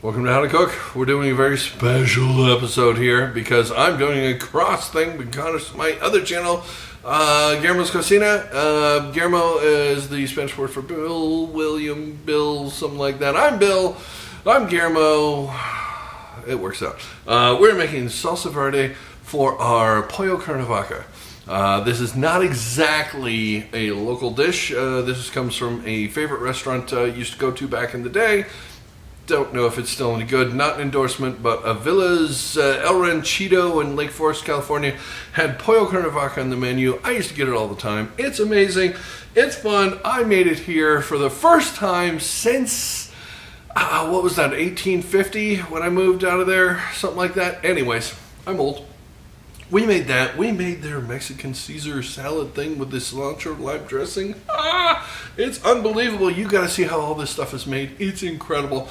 Welcome to How to Cook. We're doing a very special episode here because I'm doing a cross thing because my other channel, Guillermo's Cocina. Guillermo is the Spanish word for Bill, William, Bill, something like that. I'm Bill. I'm Guillermo. It works out. We're making salsa verde for our pollo carne vaca. This is not exactly a local dish. This comes from a favorite restaurant I used to go to back in the day. Don't know if it's still any good. Not an endorsement, but Villa's El Ranchito in Lake Forest, California had pollo carne vaca on the menu. I used to get it all the time. It's amazing. It's fun. I made it here for the first time since, what was that, 1850 when I moved out of there? Something like that. Anyways, I'm old. We made that. We made their Mexican Caesar salad thing with this cilantro lime dressing. It's unbelievable. You got to see how all this stuff is made. It's incredible.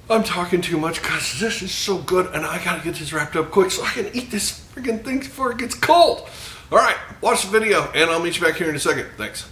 I'm talking too much because this is so good, and I got to get this wrapped up quick so I can eat this freaking thing before it gets cold. All right, watch the video, and I'll meet you back here in a second. Thanks.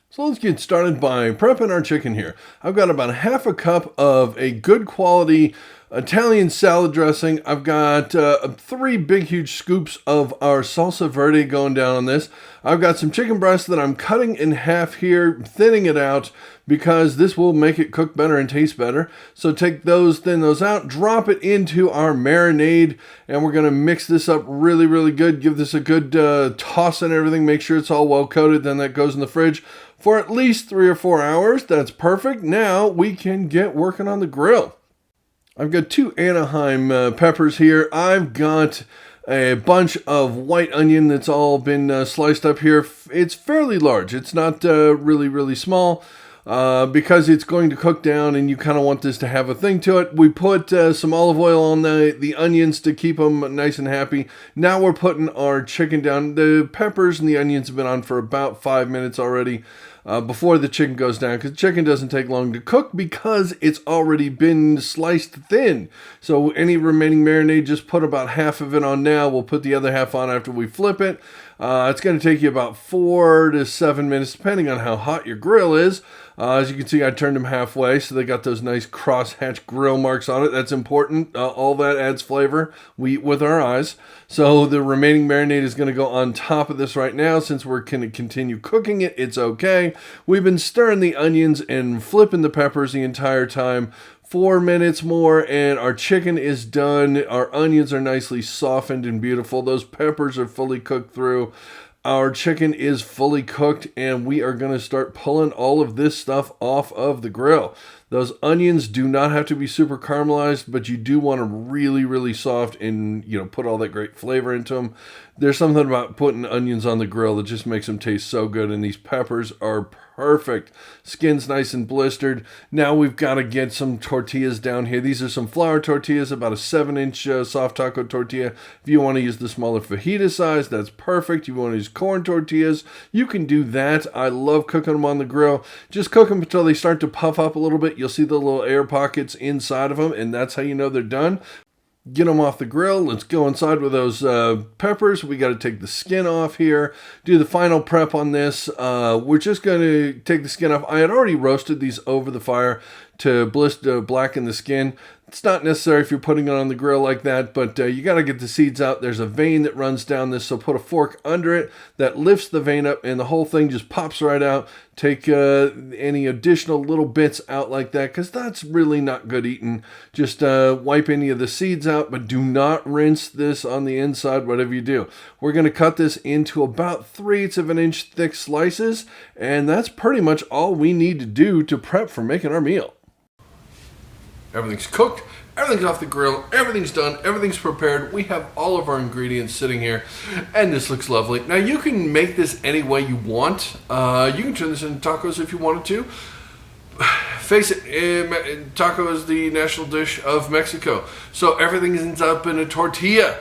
So let's get started by prepping our chicken here. I've got about half a cup of a good quality Italian salad dressing. I've got 3 big huge scoops of our salsa verde going down on this. I've got some chicken breast that I'm cutting in half here, thinning it out because this will make it cook better and taste better. So take those, thin those out, drop it into our marinade, and we're going to mix this up really, really good. Give this a good toss and everything. Make sure it's all well coated. Then that goes in the fridge for at least 3 or 4 hours. That's perfect. Now we can get working on the grill. I've got 2 Anaheim peppers here. I've got a bunch of white onion that's all been sliced up here. It's fairly large. It's not really, really small because it's going to cook down and you kind of want this to have a thing to it. We put some olive oil on the onions to keep them nice and happy. Now we're putting our chicken down. The peppers and the onions have been on for about 5 minutes already. Before the chicken goes down, because chicken doesn't take long to cook because it's already been sliced thin. So any remaining marinade, just put about half of it on now. We'll put the other half on after we flip it. It's going to take you about 4 to 7 minutes, depending on how hot your grill is. As you can see, I turned them halfway, so they got those nice cross-hatch grill marks on it. That's important. All that adds flavor. We eat with our eyes. So the remaining marinade is going to go on top of this right now. Since we're going to continue cooking it, it's okay. We've been stirring the onions and flipping the peppers the entire time. 4 minutes more and our chicken is done. Our onions are nicely softened and beautiful. Those peppers are fully cooked through. Our chicken is fully cooked and we are going to start pulling all of this stuff off of the grill. Those onions do not have to be super caramelized, but you do want them really, really soft and, put all that great flavor into them. There's something about putting onions on the grill that just makes them taste so good, and these peppers are perfect. Skin's nice and blistered. Now we've got to get some tortillas down here. These are some flour tortillas, about a 7-inch soft taco tortilla. If you want to use the smaller fajita size, that's perfect. You want to use corn tortillas, you can do that. I love cooking them on the grill. Just cook them until they start to puff up a little bit. You'll see the little air pockets inside of them, and that's how you know they're done. Get them off the grill. Let's go inside with those peppers. We got to take the skin off here. Do the final prep on this. We're just going to take the skin off. I had already roasted these over the fire to blacken the skin. It's not necessary if you're putting it on the grill like that, but you got to get the seeds out. There's a vein that runs down this, so put a fork under it that lifts the vein up, and the whole thing just pops right out. Take any additional little bits out like that, because that's really not good eating. Just wipe any of the seeds out, but do not rinse this on the inside, whatever you do. We're going to cut this into about 3/8 of an inch thick slices, and that's pretty much all we need to do to prep for making our meal. Everything's cooked, everything's off the grill, everything's done, everything's prepared. We have all of our ingredients sitting here, and this looks lovely. Now you can make this any way you want. You can turn this into tacos if you wanted to. Face it, taco is the national dish of Mexico, so everything ends up in a tortilla.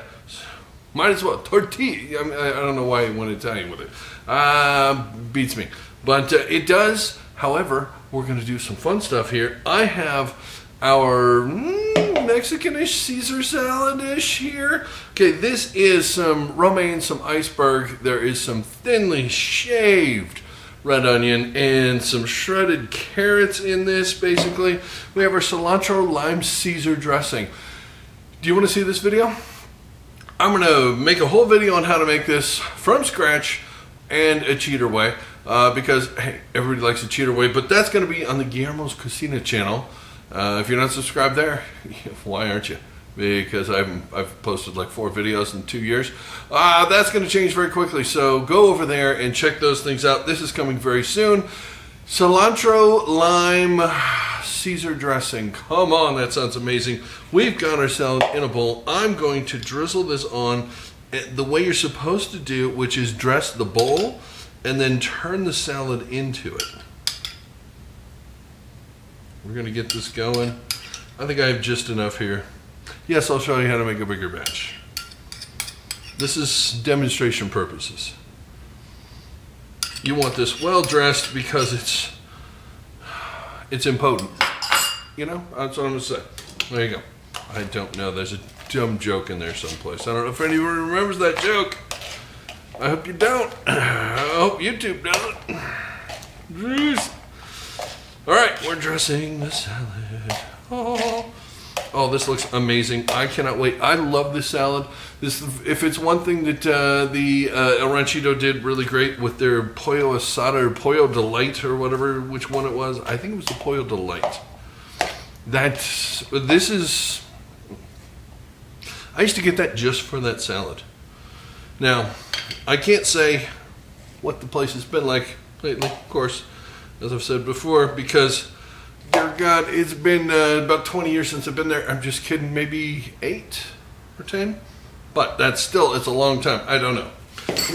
Might as well, tortilla. I don't know why I went Italian with it. Beats me. But it does. However, we're going to do some fun stuff here. I have our Mexican-ish Caesar salad-ish here. Okay, this is some romaine, some iceberg. There is some thinly shaved red onion, and some shredded carrots in this, basically. We have our cilantro lime Caesar dressing. Do you want to see this video? I'm going to make a whole video on how to make this from scratch and a cheater way. Because, hey, everybody likes a cheater way, but that's going to be on the Guillermo's Cocina channel. If you're not subscribed there, why aren't you? Because I've posted like 4 videos in 2 years. That's going to change very quickly, so go over there and check those things out. This is coming very soon. Cilantro lime Caesar dressing. Come on, that sounds amazing. We've got our salad in a bowl. I'm going to drizzle this on the way you're supposed to do, which is dress the bowl and then turn the salad into it. We're going to get this going. I think I have just enough here. Yes, I'll show you how to make a bigger batch. This is demonstration purposes. You want this well dressed because it's impotent. You know, that's what I'm going to say. There you go. I don't know. There's a dumb joke in there someplace. I don't know if anyone remembers that joke. I hope you don't. I hope YouTube doesn't. Jeez. All right, we're dressing the salad. Oh, this looks amazing. I cannot wait. I love this salad. If it's one thing that the El Ranchito did really great with their pollo asada or pollo delight or whatever, which one it was. I think it was the pollo delight. This is... I used to get that just for that salad. Now, I can't say what the place has been like lately, of course, as I've said before, because, dear God, it's been about 20 years since I've been there. I'm just kidding, maybe 8 or 10? But that's still, it's a long time. I don't know.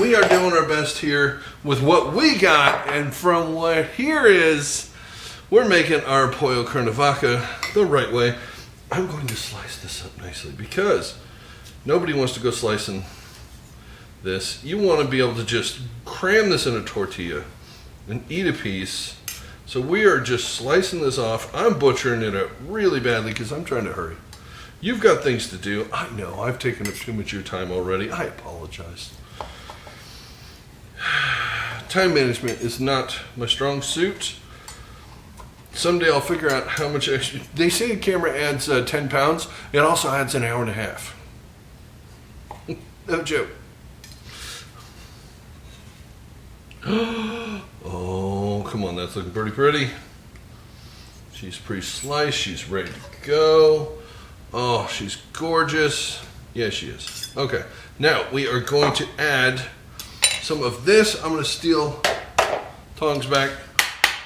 We are doing our best here with what we got, and from what here is, we're making our pollo carne-vaca the right way. I'm going to slice this up nicely because nobody wants to go slicing this. You want to be able to just cram this in a tortilla and eat a piece. So we are just slicing this off. I'm butchering it up really badly because I'm trying to hurry. You've got things to do. I know, I've taken up too much of your time already. I apologize. Time management is not my strong suit. Someday I'll figure out how much extra. They say the camera adds 10 pounds. It also adds an hour and a half. No joke. Oh, come on, that's looking pretty pretty. She's pre-sliced, she's ready to go. Oh, she's gorgeous. Yeah, she is. Okay, now we are going to add some of this. I'm going to steal tongs back.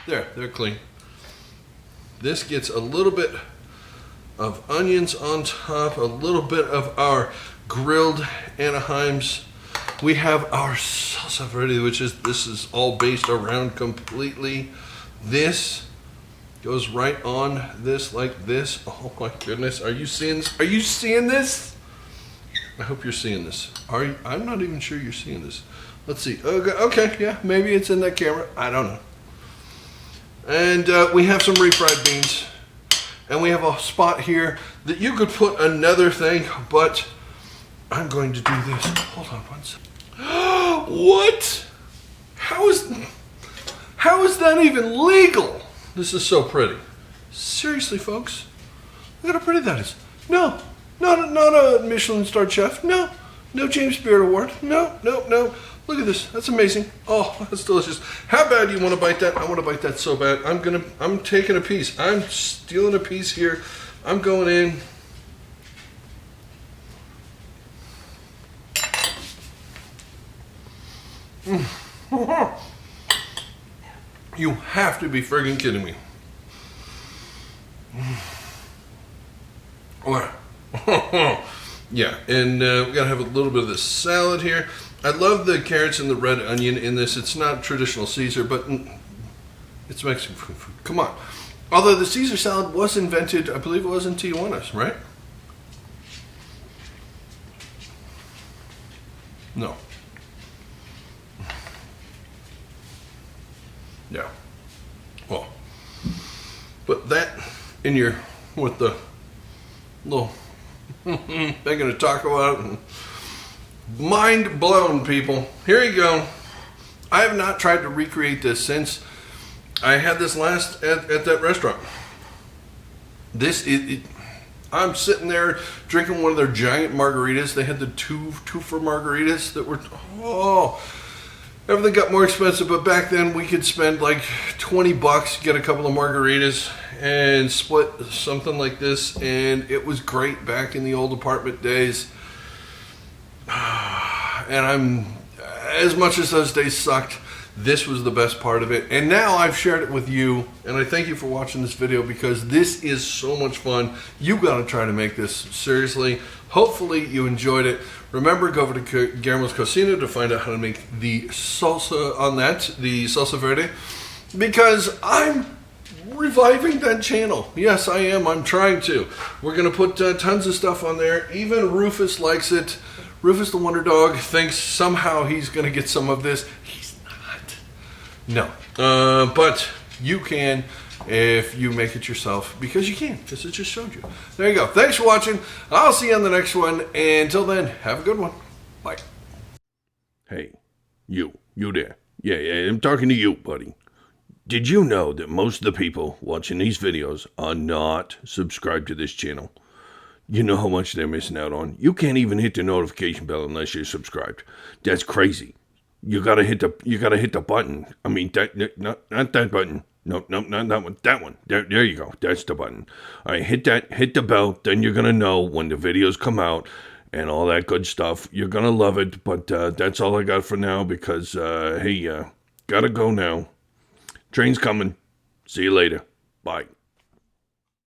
There, they're clean. This gets a little bit of onions on top, a little bit of our grilled Anaheims. We have our Salsa Verde, this is all based around completely. This goes right on this like this. Oh my goodness, are you seeing this? Are you seeing this? I hope you're seeing this. I'm not even sure you're seeing this. Let's see. Okay, yeah, maybe it's in that camera. I don't know. And we have some refried beans. And we have a spot here that you could put another thing, but I'm going to do this. Hold on one second. What? How is that even legal? This is so pretty. Seriously, folks? Look at how pretty that is. No, not a Michelin starred chef. No James Beard Award. No. Look at this. That's amazing. Oh, that's delicious. How bad do you want to bite that? I want to bite that so bad. I'm taking a piece. I'm stealing a piece here. I'm going in. You have to be friggin' kidding me. Yeah, and we gotta have a little bit of this salad here. I love the carrots and the red onion in this. It's not traditional Caesar, but it's Mexican food. Come on. Although the Caesar salad was invented, I believe it was in Tijuana, right? No. Yeah. Well, put that in your, with the little bacon of taco out. And mind blown, people. Here you go. I have not tried to recreate this since I had this last at that restaurant. I'm sitting there drinking one of their giant margaritas. They had the two for margaritas that were, everything got more expensive, but back then we could spend like $20, get a couple of margaritas and split something like this, and it was great back in the old apartment days. And as much as those days sucked, this was the best part of it. And now I've shared it with you, and I thank you for watching this video because this is so much fun. You got to try to make this seriously. Hopefully you enjoyed it. Remember, go over to Guillermo's Cocina to find out how to make the salsa on that, the Salsa Verde, because I'm reviving that channel. Yes, I am. I'm trying to. We're going to put tons of stuff on there. Even Rufus likes it. Rufus the Wonder Dog thinks somehow he's going to get some of this. He's not. No. But you can if you make it yourself, because you can, because it just showed you. There you go. Thanks for watching. I'll see you on the next one. And until then, have a good one. Bye. Hey, you there. Yeah, I'm talking to you, buddy. Did you know that most of the people watching these videos are not subscribed to this channel? You know how much they're missing out on. You can't even hit the notification bell unless you're subscribed. That's crazy. You gotta hit the button. I mean, not that button. No, not that one. That one. There you go. That's the button. All right, hit the bell. Then you're gonna know when the videos come out and all that good stuff. You're gonna love it. But that's all I got for now because hey, gotta go now. Train's coming. See you later. Bye.